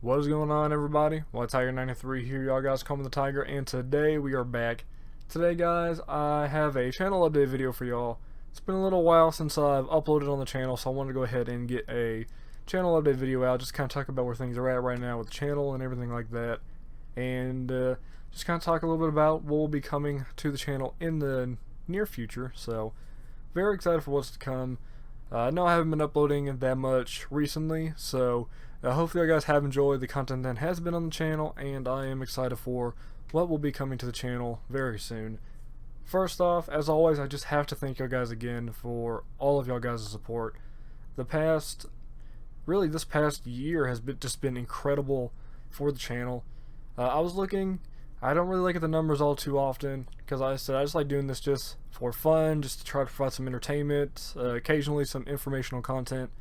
What is going on, everybody? WT93 here, y'all guys, Calm the Tiger, and today we are back. Today, guys, I have a channel update video for y'all. It's been a little while since I've uploaded on the channel, so I wanted to go ahead and get a channel update video out, just kind of talk about where things are at right now with the channel and everything like that, and just kind of talk a little bit about what will be coming to the channel in the near future. So, very excited for what's to come. I know I haven't been uploading that much recently, so hopefully you guys have enjoyed the content that has been on the channel, and I am excited for what will be coming to the channel very soon. First off, as always, I just have to thank you guys again for all of y'all guys' support. This past year has just been incredible for the channel. I was looking, I don't really look at the numbers all too often, because I said I just like doing this just for fun, just to try to provide some entertainment, occasionally some informational content,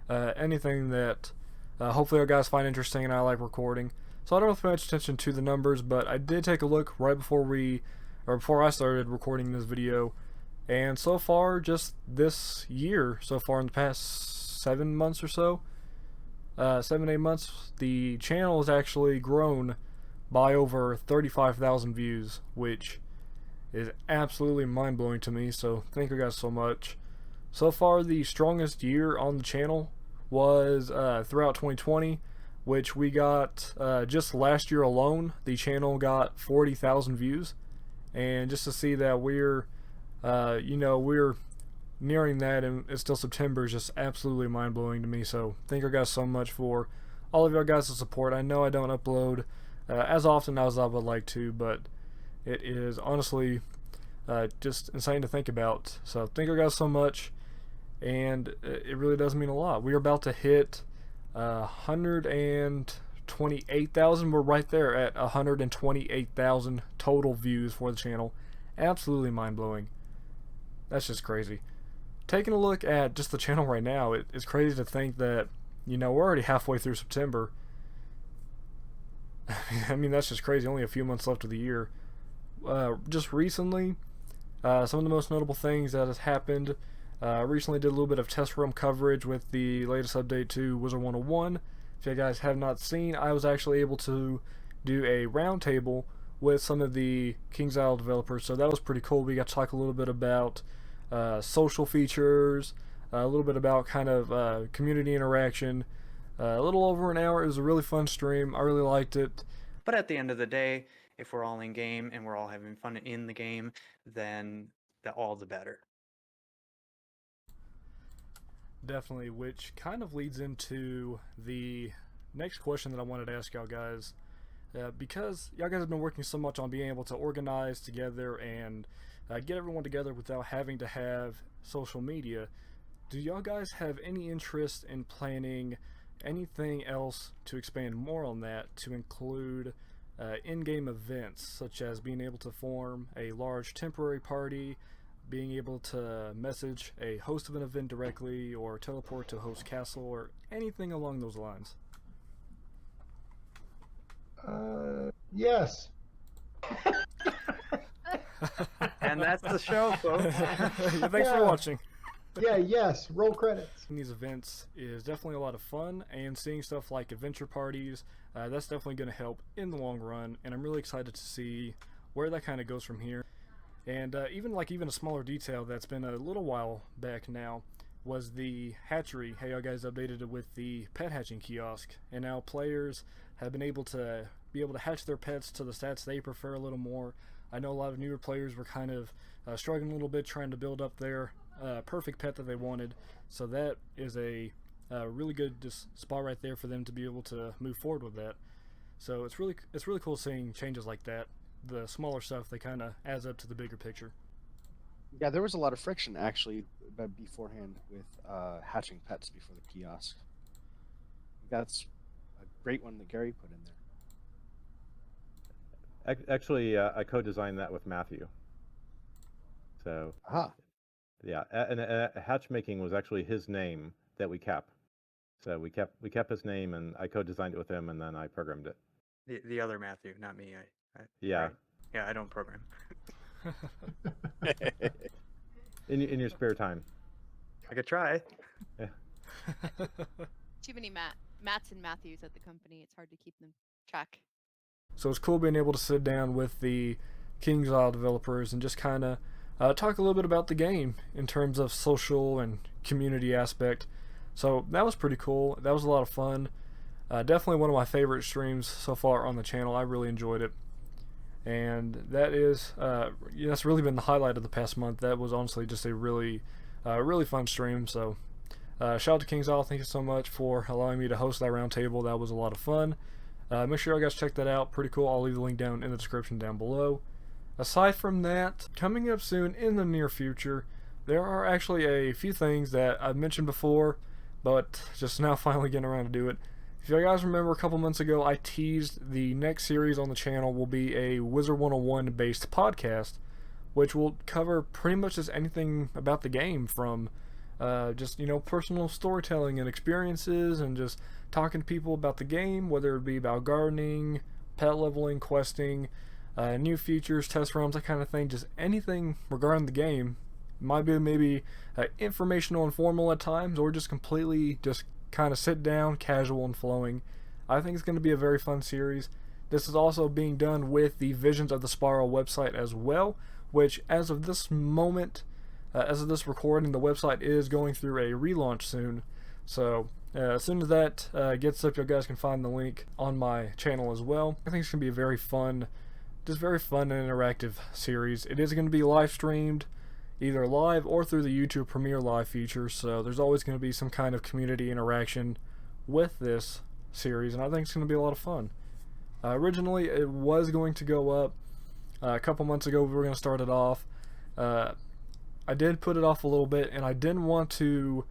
anything that hopefully you guys find interesting and I like recording. So I don't pay much attention to the numbers, but I did take a look right before I started recording this video, and so far, just this year, so far in the past 7 months or so, 7-8 months, the channel has actually grown by over 35,000 views, which is absolutely mind-blowing to me, so thank you guys so much. So far, the strongest year on the channel was throughout 2020, which we got just last year alone, the channel got 40,000 views, and just to see that we're nearing that and it's still September is just absolutely mind-blowing to me. So thank you guys so much for all of your guys' support. I know I don't upload as often as I would like to, but it is honestly just insane to think about. So thank you guys so much, and it really does mean a lot. We are about to hit 128,000. We're right there at 128,000 total views for the channel. Absolutely mind-blowing. That's just crazy. Taking a look at just the channel right now, it's crazy to think that, we're already halfway through September. I mean, that's just crazy. Only a few months left of the year. Just recently, some of the most notable things that has happened. Recently did a little bit of test room coverage with the latest update to Wizard101. If you guys have not seen, I was actually able to do a roundtable with some of the King's Isle developers, so that was pretty cool. We got to talk a little bit about social features, a little bit about kind of community interaction. A little over an hour. It was a really fun stream. I really liked it. But at the end of the day, if we're all in game and we're all having fun in the game, then all the better. Definitely, which kind of leads into the next question that I wanted to ask y'all guys. Because y'all guys have been working so much on being able to organize together and get everyone together without having to have social media, do y'all guys have any interest in planning anything else to expand more on that, to include in-game events, such as being able to form a large temporary party, being able to message a host of an event directly, or teleport to a host castle, or anything along those lines? Yes. And that's the show, folks. Thanks for watching. Yeah, yes. Roll credits. These events is definitely a lot of fun, and seeing stuff like adventure parties, that's definitely going to help in the long run, and I'm really excited to see where that kind of goes from here. And even a smaller detail that's been a little while back now was the hatchery. Hey, y'all guys updated it with the pet hatching kiosk, and now players have been able to hatch their pets to the stats they prefer a little more. I know a lot of newer players were kind of struggling a little bit trying to build up their perfect pet that they wanted, so that is a really good spot right there for them to be able to move forward with that. So it's really cool seeing changes like that. The smaller stuff, they kind of adds up to the bigger picture. Yeah, there was a lot of friction actually beforehand with hatching pets before the kiosk. That's a great one that Gary put in there. Actually, I co-designed that with Matthew. So, yeah, and hatchmaking was actually his name that we kept. So we kept his name, and I co-designed it with him, and then I programmed it. The other Matthew, not me. Yeah. Right. Yeah, I don't program. in your spare time. I could try. Yeah. Too many Matts and Matthews at the company. It's hard to keep them track. So it's cool being able to sit down with the King's Isle developers and just kind of talk a little bit about the game in terms of social and community aspect. So that was pretty cool. That was a lot of fun. Definitely one of my favorite streams so far on the channel. I really enjoyed it. And that is, that's really been the highlight of the past month. That was honestly just a really fun stream. So shout out to King's Isle. Thank you so much for allowing me to host that roundtable. That was a lot of fun. Make sure you guys check that out. Pretty cool. I'll leave the link down in the description down below. Aside from that, coming up soon in the near future, there are actually a few things that I've mentioned before, but just now finally getting around to do it. If you guys remember, a couple months ago, I teased the next series on the channel will be a Wizard101 based podcast, which will cover pretty much just anything about the game, from just, personal storytelling and experiences, and just talking to people about the game, whether it be about gardening, pet leveling, questing, new features, test runs, that kind of thing. Just anything regarding the game. Might be maybe informational and formal at times, or just completely just kind of sit down, casual and flowing. I think it's going to be a very fun series. This is also being done with the Visions of the Spiral website as well, which as of this moment, as of this recording, the website is going through a relaunch soon. So as soon as that gets up, you guys can find the link on my channel as well. I think it's going to be a very fun and interactive series. It is going to be live streamed, either live or through the YouTube Premiere Live feature, so there's always going to be some kind of community interaction with this series, and I think it's going to be a lot of fun. Originally, it was going to go up a couple months ago. We were going to start it off. I did put it off a little bit, and I didn't want to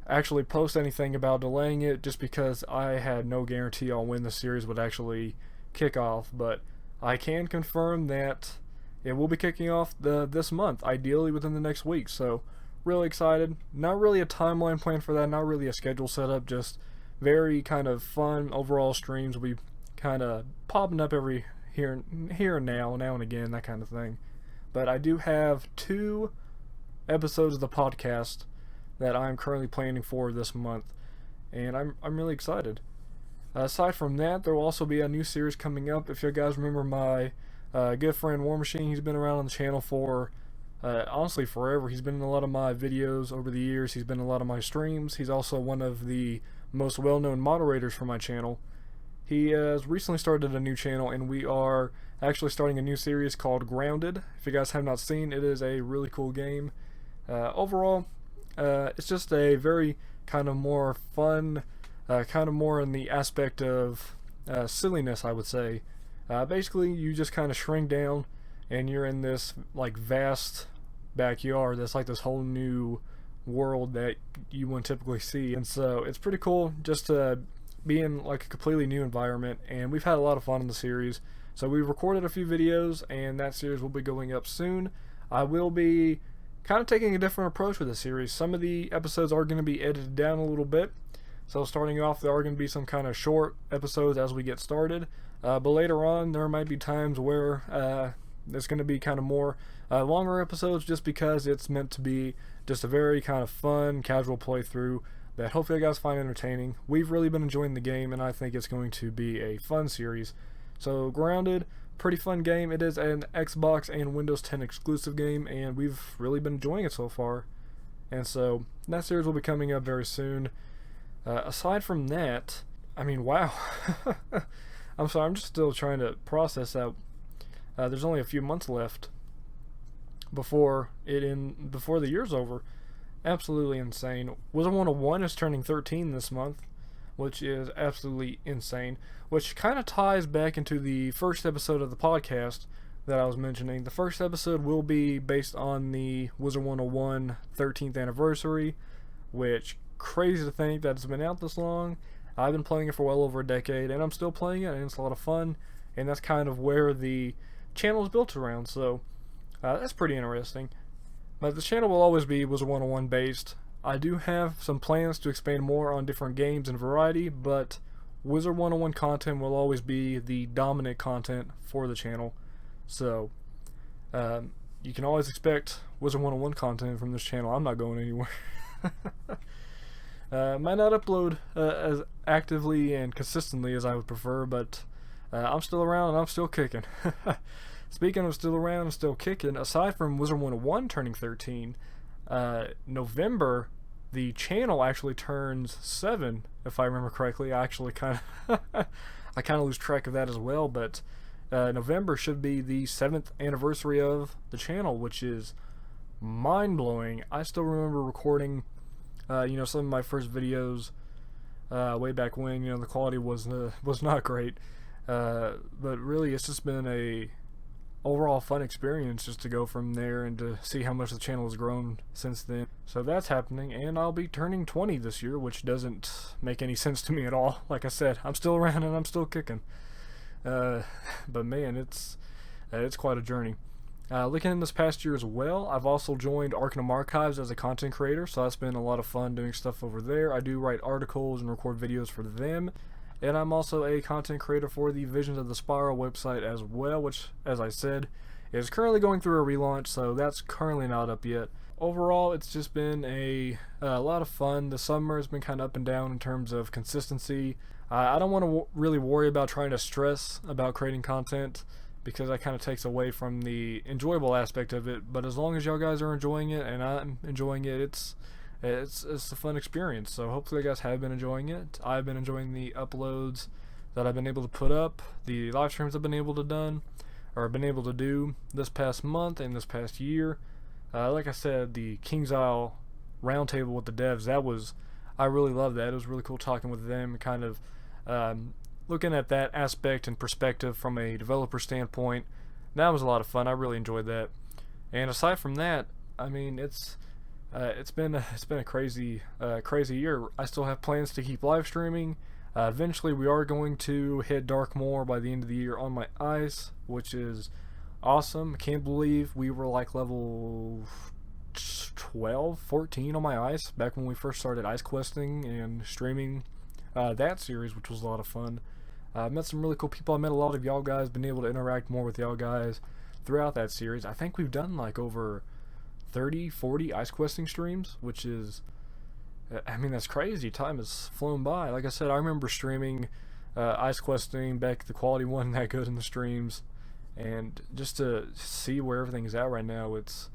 actually post anything about delaying it just because I had no guarantee on when the series would actually kick off, but I can confirm that it will be kicking off this month, ideally within the next week. So really excited. Not really a timeline plan for that, not really a schedule set up, just very kind of fun overall streams will be kind of popping up every here and now and again, that kind of thing. But I do have 2 episodes of the podcast that I'm currently planning for this month, and I'm really excited. Aside from that, there will also be a new series coming up. If you guys remember my good friend War Machine, he's been around on the channel for honestly forever. He's been in a lot of my videos over the years. He's been in a lot of my streams. He's also one of the most well-known moderators for my channel. He has recently started a new channel, and we are actually starting a new series called Grounded. If you guys have not seen, it is a really cool game. Overall, it's just a very kind of more fun, kind of more in the aspect of silliness, I would say. Basically, you just kind of shrink down, and you're in this like vast backyard that's like this whole new world that you wouldn't typically see, and so it's pretty cool just to be in like a completely new environment. And we've had a lot of fun in the series, so we recorded a few videos, and that series will be going up soon. I will be kind of taking a different approach with the series. Some of the episodes are going to be edited down a little bit, so starting off there are going to be some kind of short episodes as we get started, but later on there might be times where there's going to be kind of more longer episodes, just because it's meant to be just a very kind of fun, casual playthrough that hopefully you guys find entertaining. We've really been enjoying the game, and I think it's going to be a fun series. So Grounded, pretty fun game. It is an Xbox and Windows 10 exclusive game, and we've really been enjoying it so far. And so that series will be coming up very soon. Aside from that, I mean, wow. I'm sorry, I'm just still trying to process that. There's only a few months left before the year's over. Absolutely insane. Wizard101 is turning 13 this month, which is absolutely insane, which kind of ties back into the first episode of the podcast that I was mentioning. The first episode will be based on the Wizard101 13th anniversary, which, crazy to think that it's been out this long. I've been playing it for well over a decade, and I'm still playing it, and it's a lot of fun, and that's kind of where the channel is built around, so that's pretty interesting. But the channel will always be Wizard101 based. I do have some plans to expand more on different games and variety, but Wizard101 content will always be the dominant content for the channel. So you can always expect Wizard101 content from this channel. I'm not going anywhere. Might not upload as actively and consistently as I would prefer, but I'm still around and I'm still kicking. Speaking of still around and still kicking, aside from Wizard101 turning 13, November, the channel actually turns 7, if I remember correctly. I actually kind of I kind of lose track of that as well, but November should be the 7th anniversary of the channel, which is mind-blowing. I still remember recording some of my first videos way back when. The quality was not great, but really it's just been a overall fun experience just to go from there and to see how much the channel has grown since then. So that's happening, and I'll be turning 20 this year, which doesn't make any sense to me at all. Like I said, I'm still around and I'm still kicking, but man, it's quite a journey. Looking in this past year as well, I've also joined Arcanum Archives as a content creator, so that's been a lot of fun doing stuff over there. I do write articles and record videos for them, and I'm also a content creator for the Visions of the Spiral website as well, which, as I said, is currently going through a relaunch, so that's currently not up yet. Overall, it's just been a lot of fun. The summer has been kind of up and down in terms of consistency. I don't want to really worry about trying to stress about creating content, because that kind of takes away from the enjoyable aspect of it. But as long as y'all guys are enjoying it and I'm enjoying it, it's a fun experience. So hopefully you guys have been enjoying it. I've been enjoying the uploads that I've been able to put up, the live streams I've been able to do this past month and this past year. Like I said, the King's Isle Roundtable with the devs, I really loved that. It was really cool talking with them, kind of looking at that aspect and perspective from a developer standpoint. That was a lot of fun. I really enjoyed that. And aside from that, I mean, it's been a crazy year. I still have plans to keep live streaming. Eventually, we are going to hit Dark more by the end of the year on my ice, which is awesome. I can't believe we were like level 12, 14 on my ice back when we first started ice questing and streaming that series, which was a lot of fun. I met some really cool people. I met a lot of y'all guys, been able to interact more with y'all guys throughout that series. I think we've done like over 30, 40 ice questing streams, which is, I mean, that's crazy. Time has flown by. Like I said, I remember streaming ice questing back. The quality wasn't that good in the streams, and just to see where everything is at right now, it's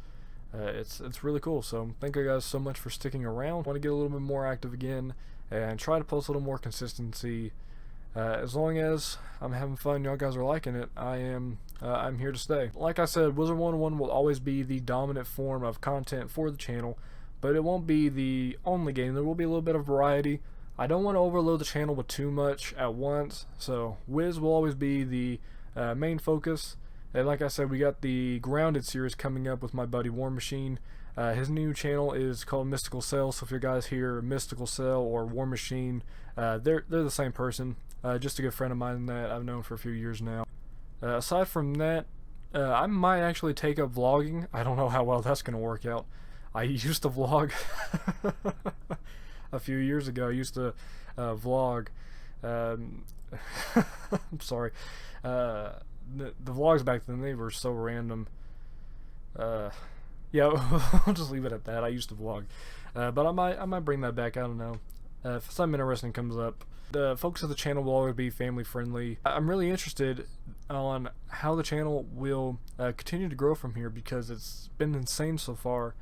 really cool. So thank you guys so much for sticking around. I want to get a little bit more active again and try to post a little more consistency. As long as I'm having fun, y'all guys are liking it, I'm here to stay. Like I said, Wizard101 will always be the dominant form of content for the channel, but it won't be the only game. There will be a little bit of variety. I don't want to overload the channel with too much at once, so Wiz will always be the main focus. And like I said, we got the Grounded series coming up with my buddy War Machine. His new channel is called Mystical Cell, so if you guys hear Mystical Cell or War Machine, they're the same person. Just a good friend of mine that I've known for a few years now. Aside from that, I might actually take up vlogging. I don't know how well that's going to work out. I used to vlog a few years ago. I used to vlog. I'm sorry. The vlogs back then, they were so random. Yeah, I'll just leave it at that. I used to vlog, but I might bring that back. I don't know. If something interesting comes up. The focus of the channel will always be family friendly. I'm really interested on how the channel will continue to grow from here, because it's been insane so far,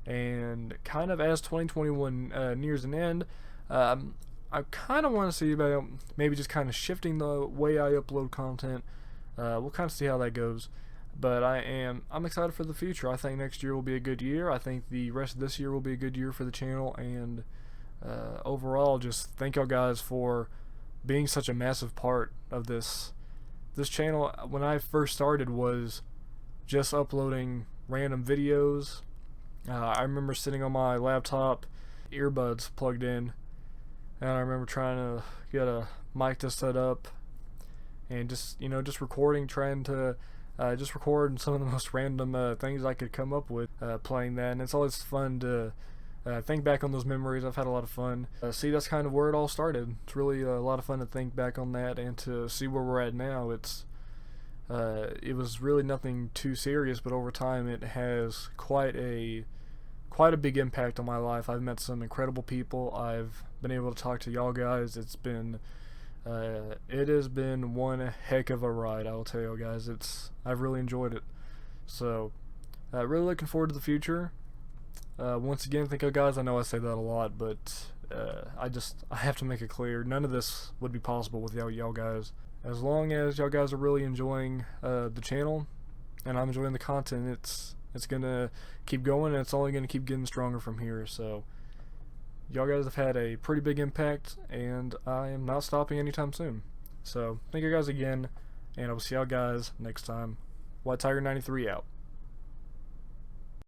and kind of as 2021 nears an end, I kind of want to see about maybe just kind of shifting the way I upload content. We'll kind of see how that goes, but I'm excited for the future. I think next year will be a good year. I think the rest of this year will be a good year for the channel, and overall, just thank y'all guys for being such a massive part of this channel. When I first started, was just uploading random videos. I remember sitting on my laptop, earbuds plugged in, and I remember trying to get a mic to set up and just recording, trying to just record some of the most random things I could come up with, playing that. And it's always fun to think back on those memories. I've had a lot of fun. See, that's kind of where it all started. It's really a lot of fun to think back on that and to see where we're at now. It was really nothing too serious, but over time it has quite quite a big impact on my life. I've met some incredible people. I've been able to talk to y'all guys. It has been one heck of a ride, I will tell you guys. I've really enjoyed it. So, really looking forward to the future. Once again, thank you guys. I know I say that a lot, but I have to make it clear, none of this would be possible without y'all guys. As long as y'all guys are really enjoying the channel, and I'm enjoying the content, it's gonna keep going, and it's only gonna keep getting stronger from here. So, y'all guys have had a pretty big impact, and I am not stopping anytime soon. So, thank you guys again, and I will see y'all guys next time. WT93 out.